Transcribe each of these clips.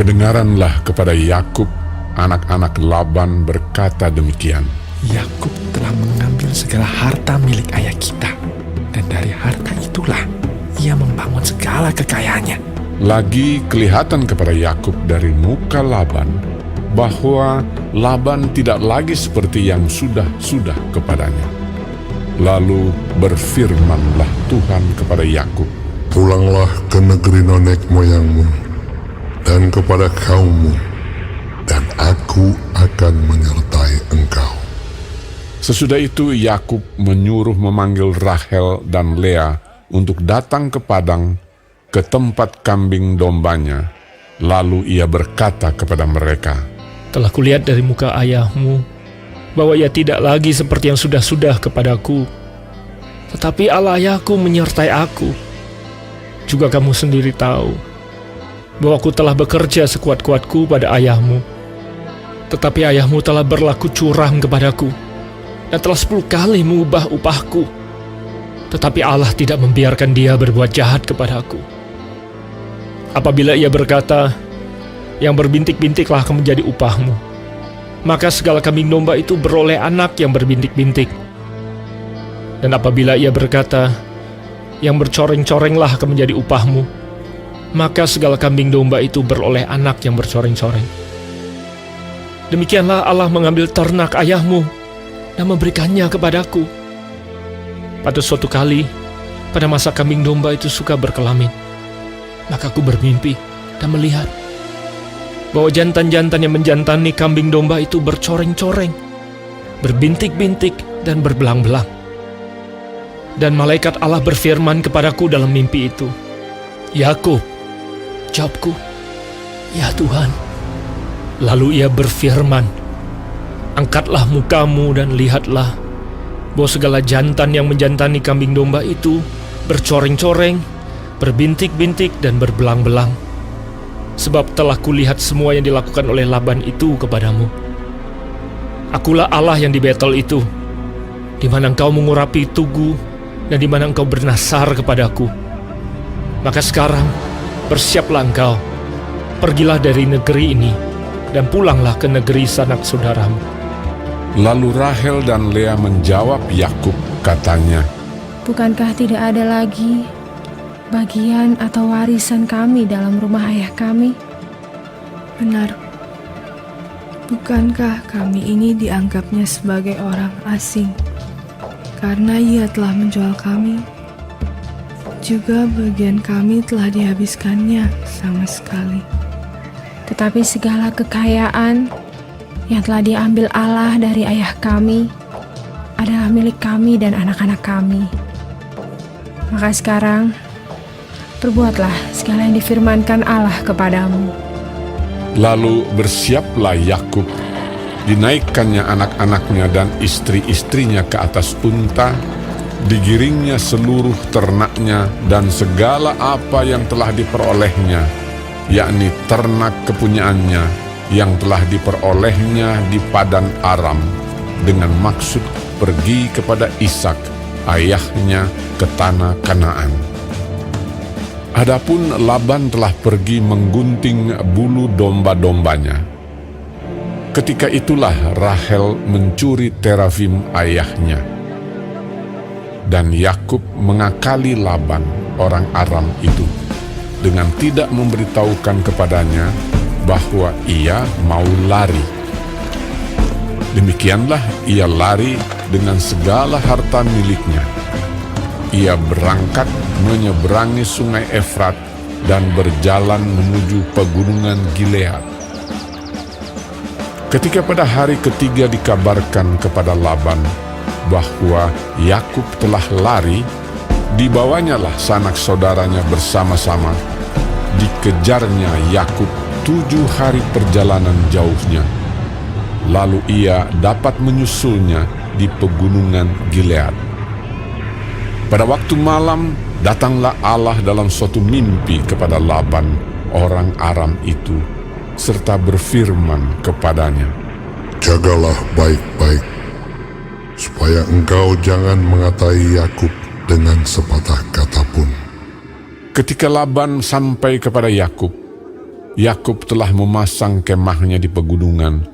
Kedengaranlah kepada Yakub, anak-anak Laban berkata demikian. Yakub telah mengambil segala harta milik ayah kita, dan dari harta itulah ia membangun segala kekayaannya. Lagi kelihatan kepada Yakub dari muka Laban bahwa Laban tidak lagi seperti yang sudah kepadanya. Lalu berfirmanlah Tuhan kepada Yakub, "Pulanglah ke negeri nenek moyangmu dan kepada kaummu, dan aku akan menyertai engkau." Sesudah itu Yakub menyuruh memanggil Rahel dan Lea untuk datang ke padang, ke tempat kambing dombanya. Lalu ia berkata kepada mereka, Telah kulihat dari muka ayahmu bahwa ia tidak lagi seperti yang sudah kepadaku, tetapi Allah ayahku menyertai aku. Juga kamu sendiri tahu bahwa aku telah bekerja sekuat-kuatku pada ayahmu, tetapi ayahmu telah berlaku curang kepadaku dan telah 10 kali mengubah upahku. Tetapi Allah tidak membiarkan dia berbuat jahat kepadaku. Apabila ia berkata, yang berbintik-bintiklah akan menjadi upahmu, maka segala kambing domba itu beroleh anak yang berbintik-bintik. Dan apabila ia berkata, yang bercoreng-corenglah akan menjadi upahmu, maka segala kambing domba itu beroleh anak yang bercoreng-coreng. Demikianlah Allah mengambil ternak ayahmu dan memberikannya kepadaku. Pada suatu kali, pada masa kambing domba itu suka berkelamin, maka aku bermimpi dan melihat bahwa jantan-jantan yang menjantani kambing domba itu bercoreng-coreng, berbintik-bintik dan berbelang-belang. Dan malaikat Allah berfirman kepadaku dalam mimpi itu, "Yakub." Jawabku, "Ya Tuhan." Lalu ia berfirman, "Angkatlah mukamu dan lihatlah bahwa segala jantan yang menjantani kambing domba itu bercoreng-coreng, berbintik-bintik dan berbelang-belang. Sebab telah kulihat semua yang dilakukan oleh Laban itu kepadamu. Akulah Allah yang di Betel itu, di mana engkau mengurapi tugu dan di mana engkau bernasar kepadaku. Maka sekarang bersiaplah engkau, pergilah dari negeri ini dan pulanglah ke negeri sanak saudaramu." Lalu Rahel dan Lea menjawab Yakub, katanya, "Bukankah tidak ada lagi bagian atau warisan kami dalam rumah ayah kami? Benar, bukankah kami ini dianggapnya sebagai orang asing karena ia telah menjual kami? Juga bagian kami telah dihabiskannya sama sekali. Tetapi segala kekayaan yang telah diambil Allah dari ayah kami adalah milik kami dan anak-anak kami. Maka sekarang, perbuatlah segala yang difirmankan Allah kepadamu." Lalu bersiaplah Yakub, dinaikkannya anak-anaknya dan istri-istrinya ke atas unta, digiringnya seluruh ternaknya dan segala apa yang telah diperolehnya, yakni ternak kepunyaannya yang telah diperolehnya di Padan Aram, dengan maksud pergi kepada Ishak, ayahnya, ke tanah Kanaan. Adapun Laban telah pergi menggunting bulu domba-dombanya. Ketika itulah Rahel mencuri terafim ayahnya. Dan Yakub mengakali Laban, orang Aram itu, dengan tidak memberitahukan kepadanya bahwa ia mau lari. Demikianlah ia lari dengan segala harta miliknya. Ia berangkat menyeberangi sungai Efrat dan berjalan menuju pegunungan Gilead. Ketika pada hari ketiga dikabarkan kepada Laban bahwa Yakub telah lari, dibawanyalah sanak saudaranya bersama-sama. Dikejarnya Yakub 7 hari perjalanan jauhnya. Lalu ia dapat menyusulnya di pegunungan Gilead. Pada waktu malam, datanglah Allah dalam suatu mimpi kepada Laban, orang Aram itu, serta berfirman kepadanya, "Jagalah baik-baik, supaya engkau jangan mengatai Yakub dengan sepatah kata pun." Ketika Laban sampai kepada Yakub, Yakub telah memasang kemahnya di pegunungan.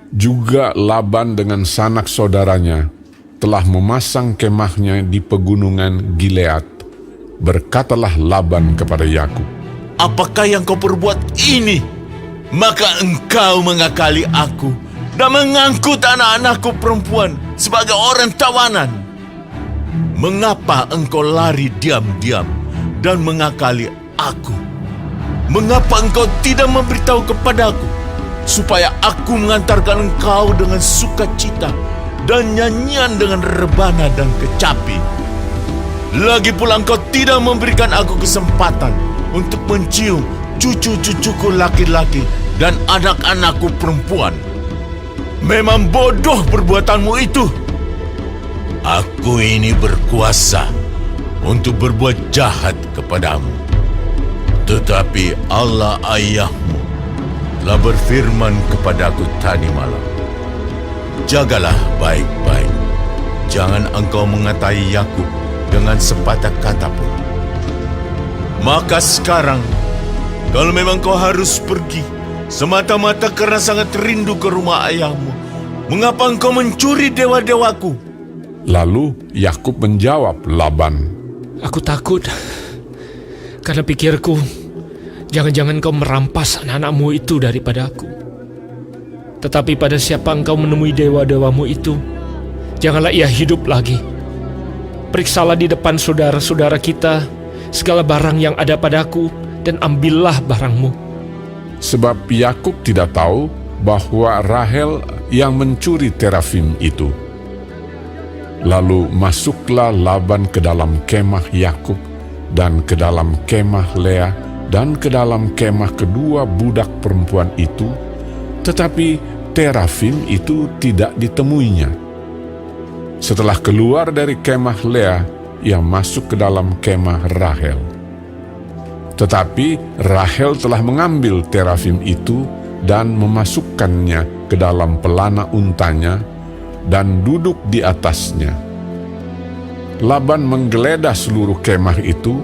Juga Laban dengan sanak saudaranya telah memasang kemahnya di pegunungan Gilead. Berkatalah Laban kepada Yakub, Apakah yang kau perbuat ini? Maka engkau mengakali aku dan mengangkut anak-anakku perempuan sebagai orang tawanan. Mengapa engkau lari diam-diam dan mengakali aku? Mengapa engkau tidak memberitahu kepadaku supaya aku mengantarkan engkau dengan sukacita dan nyanyian dengan rebana dan kecapi? Lagi pula engkau tidak memberikan aku kesempatan untuk mencium cucu-cucuku laki-laki dan anak-anakku perempuan. Memang bodoh perbuatanmu itu. Aku ini berkuasa untuk berbuat jahat kepadamu. Tetapi Allah ayahmu telah berfirman kepadaku tadi malam, jagalah baik-baik. Jangan engkau mengatai Yakub dengan sepatah kata pun. Maka sekarang, kalau memang kau harus pergi semata-mata karena sangat rindu ke rumah ayahmu, mengapa engkau mencuri dewa-dewaku? Lalu Yakub menjawab Laban, Aku takut karena pikirku, jangan-jangan kau merampas anak-anakmu itu daripada aku. Tetapi pada siapa engkau menemui dewa-dewamu itu, janganlah ia hidup lagi. Periksalah di depan saudara-saudara kita segala barang yang ada padaku, dan ambillah barangmu. sebab Yakub tidak tahu bahwa Rahel yang mencuri terafim itu. Lalu masuklah Laban ke dalam kemah Yakub dan ke dalam kemah Lea dan ke dalam kemah kedua budak perempuan itu, tetapi terafim itu tidak ditemuinya. Setelah keluar dari kemah Lea, ia masuk ke dalam kemah Rahel. Tetapi Rahel telah mengambil terafim itu dan memasukkannya ke dalam pelana untanya dan duduk di atasnya. Laban menggeledah seluruh kemah itu,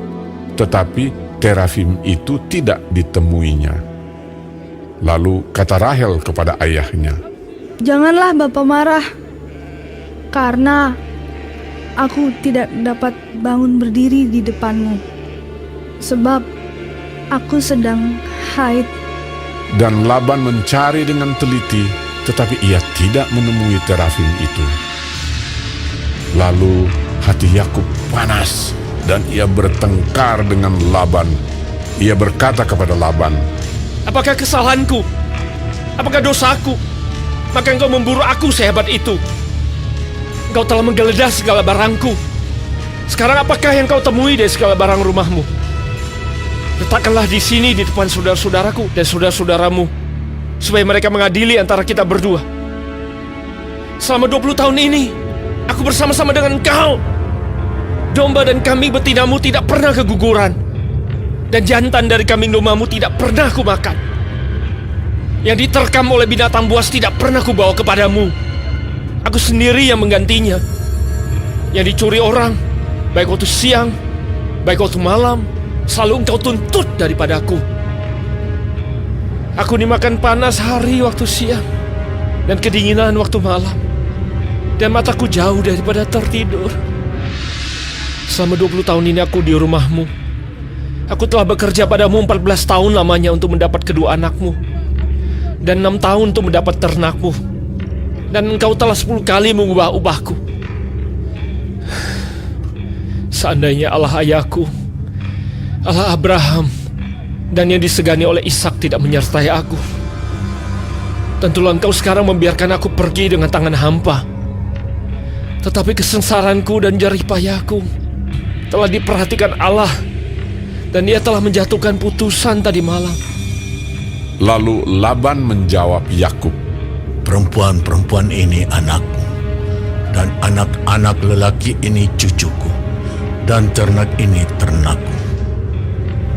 tetapi terafim itu tidak ditemuinya. Lalu kata Rahel kepada ayahnya, Janganlah Bapa marah, karena aku tidak dapat bangun berdiri di depanmu, sebab aku sedang haid. Dan Laban mencari dengan teliti, tetapi ia tidak menemui terafim itu. Lalu hati Yakub panas dan ia bertengkar dengan Laban. Ia berkata kepada Laban, Apakah kesalahanku? Apakah dosaku? Maka engkau memburu aku sehebat itu. Engkau telah menggeledah segala barangku. Sekarang apakah yang kau temui dari segala barang rumahmu? Letakkanlah di sini di depan saudara-saudaraku dan saudara-saudaramu, supaya mereka mengadili antara kita berdua. Selama 20 tahun ini, aku bersama-sama dengan engkau. Domba dan kambing betinamu tidak pernah keguguran, dan jantan dari kambing dombamu tidak pernah kumakan. Yang diterkam oleh binatang buas tidak pernah kubawa kepadamu. Aku sendiri yang menggantinya. Yang dicuri orang, baik waktu siang, baik waktu malam, selalu engkau tuntut daripadaku. Aku dimakan panas hari waktu siang dan kedinginan waktu malam, dan mataku jauh daripada tertidur. Selama 20 tahun ini aku di rumahmu. Aku telah bekerja padamu 14 tahun lamanya untuk mendapat kedua anakmu, dan 6 tahun untuk mendapat ternakmu, dan engkau telah 10 kali mengubah upahku. Seandainya Allah ayahku, Allah Abraham, dan yang disegani oleh Ishak tidak menyertai aku, tentulah engkau sekarang membiarkan aku pergi dengan tangan hampa. Tetapi kesengsaranku dan jerih payahku telah diperhatikan Allah, dan Ia telah menjatuhkan putusan tadi malam. Lalu Laban menjawab Yakub, Perempuan-perempuan ini anakku, dan anak-anak lelaki ini cucuku, dan ternak ini ternakku.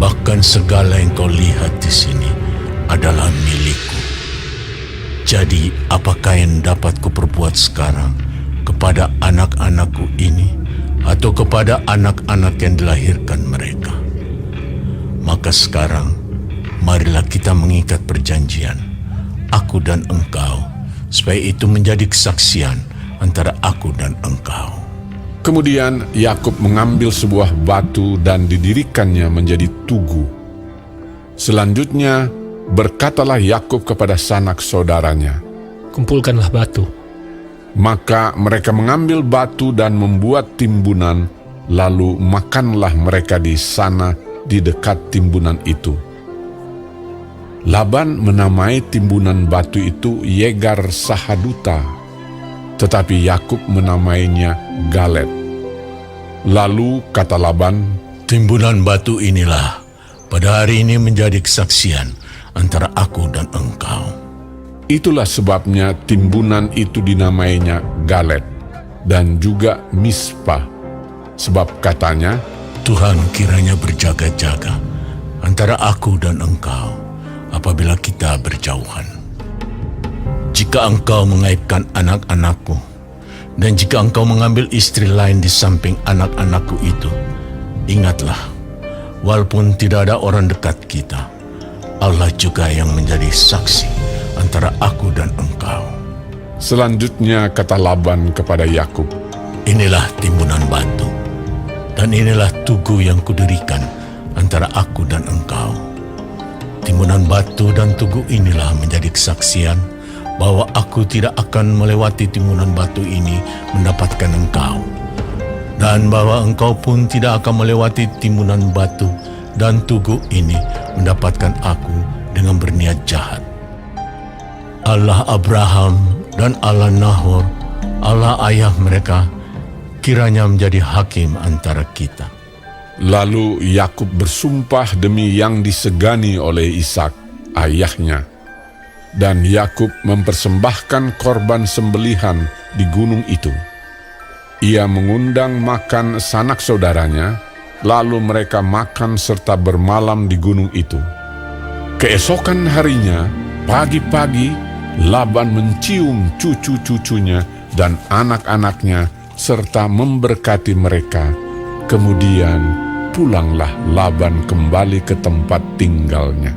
Bahkan segala yang kau lihat di sini adalah milikku. Jadi apakah yang dapat kuperbuat sekarang kepada anak-anakku ini, atau kepada anak-anak yang dilahirkan mereka? Maka sekarang marilah kita mengikat perjanjian, aku dan engkau, supaya itu menjadi kesaksian antara aku dan engkau. Kemudian Yakub mengambil sebuah batu dan didirikannya menjadi tugu. Selanjutnya berkatalah Yakub kepada sanak saudaranya. Kumpulkanlah batu. Maka mereka mengambil batu dan membuat timbunan, lalu makanlah mereka di sana di dekat timbunan itu. Laban menamai timbunan batu itu Yegar Sahaduta, tetapi Yakub menamainya Galet. Lalu kata Laban, Timbunan batu inilah pada hari ini menjadi kesaksian antara aku dan engkau. itulah sebabnya timbunan itu dinamainya Galet dan juga Mispa, sebab katanya, Tuhan kiranya berjaga-jaga antara aku dan engkau apabila kita berjauhan. Jika engkau mengaibkan anak-anakku, dan jika engkau mengambil istri lain di samping anak-anakku itu, ingatlah, walaupun tidak ada orang dekat kita, Allah juga yang menjadi saksi antara aku dan engkau. Selanjutnya kata Laban kepada Yakub, Inilah timbunan batu, dan inilah tugu yang kudirikan antara aku dan engkau. Timbunan batu dan tugu inilah menjadi kesaksian bahwa aku tidak akan melewati timbunan batu ini mendapatkan engkau, dan bahwa engkau pun tidak akan melewati timbunan batu dan tugu ini mendapatkan aku dengan berniat jahat. Allah Abraham dan Allah Nahor, Allah ayah mereka, kiranya menjadi hakim antara kita. Lalu Yakub bersumpah demi yang disegani oleh Ishak, ayahnya. Dan Yakub mempersembahkan korban sembelihan di gunung itu. Ia mengundang makan sanak saudaranya, lalu mereka makan serta bermalam di gunung itu. Keesokan harinya, pagi-pagi, Laban mencium cucu-cucunya dan anak-anaknya serta memberkati mereka. Kemudian pulanglah Laban kembali ke tempat tinggalnya.